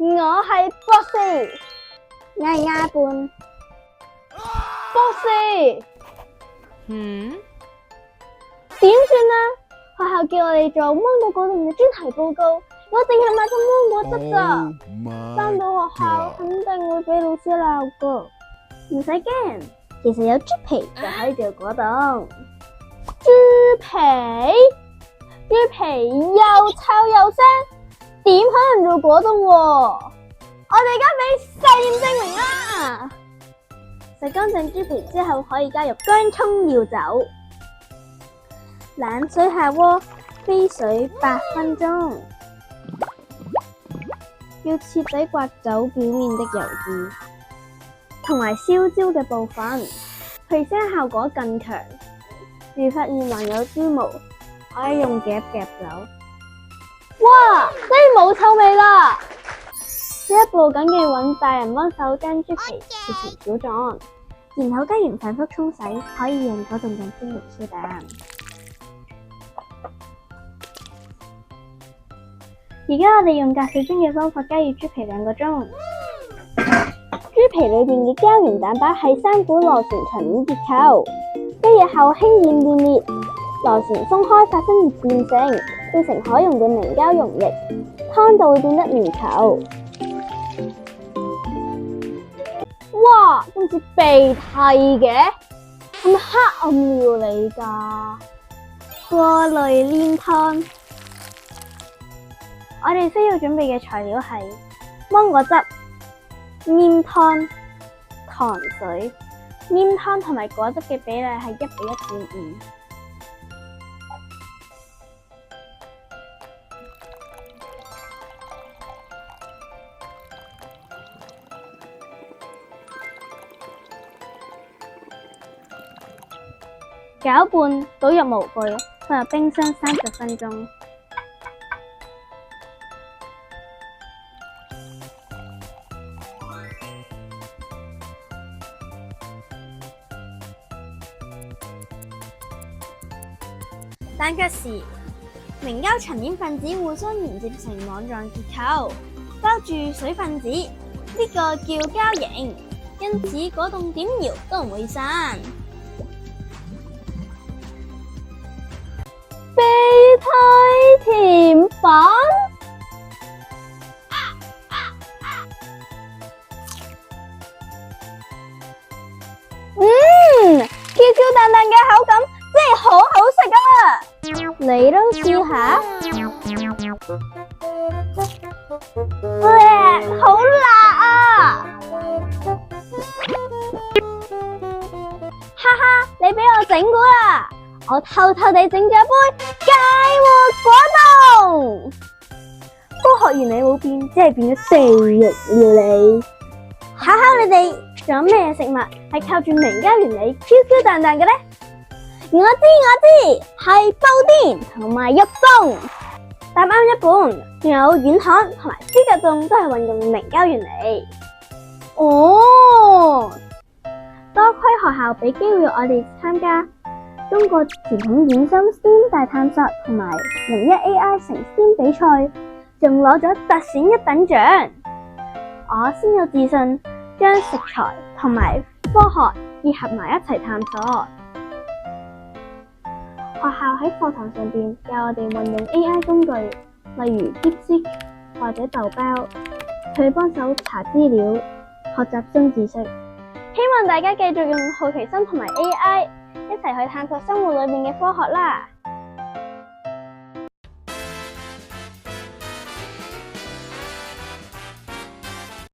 我係博士，我係亞半。博士，點算啊？學校叫我哋做芒果果凍嘅專題報告，我淨係買咗芒果汁咋，返到學校肯定會俾老師鬧噶。唔使驚，其實有豬皮就可以做果凍。豬皮又臭又腥，點可能做果凍喎？我哋而家俾實驗證明啦！洗乾淨豬皮之後，可以加入薑蔥料酒，冷水下鍋，飛水8分鐘，要徹底刮走表面的油脂，同埋燒焦嘅部分，提鮮效果更強。如發現還有豬毛，可以用夾夾走。哇，真係冇臭味啦！呢一步緊記揾大人幫手將豬皮切成小狀，然後加鹽反覆沖洗，可以讓果凍更鮮嫩酥彈。而家我哋用隔水蒸嘅方法加熱豬皮2個鐘。豬皮裏面嘅膠原蛋白係3股螺旋層面結構，加熱後輕易變裂，螺旋鬆開發生熱變性，變成可用嘅明膠溶液，湯就會變得粘稠。哇，咁似鼻涕嘅，係咪黑暗料理㗎？過濾黏湯，我哋需要準備嘅材料係芒果汁、黏湯、糖水。黏湯同埋果汁嘅比例係1:1.5。攪拌，倒入模具，放入冰箱30分鐘。冷卻時，明膠層面分子互相連接成網狀結構，包住水分子，呢個叫膠形，因此果凍點搖都唔會散。鼻涕甜品，Q Q 彈彈嘅口感真係好好食啊！你都試下。好辣啊！哈哈，你俾我整蠱啦！我偷偷地整咗杯芥末果凍。科學原理冇變，只係變咗地獄料理。考考你哋，仲有咩食物係靠住明膠原理 Q Q 彈彈嘅呢？我知，係布丁同埋肉凍。答啱一半，仲有軟糖同埋豬腳凍都係運用明膠原理。哦，多虧學校俾機會我哋參加中國傳統衍生 STEM 大探索同埋01 AI 成 STEM 比賽，仲攞咗特選1等獎。我先有自信將食材同埋科學結合埋一齊探索。學校喺課堂上邊教我哋運用 AI 工具，例如 DeepSeek 或者豆包，去幫手查資料、學習新知識。希望大家繼續用好奇心同埋 AI 一齊去探索生活裏面嘅科學啦！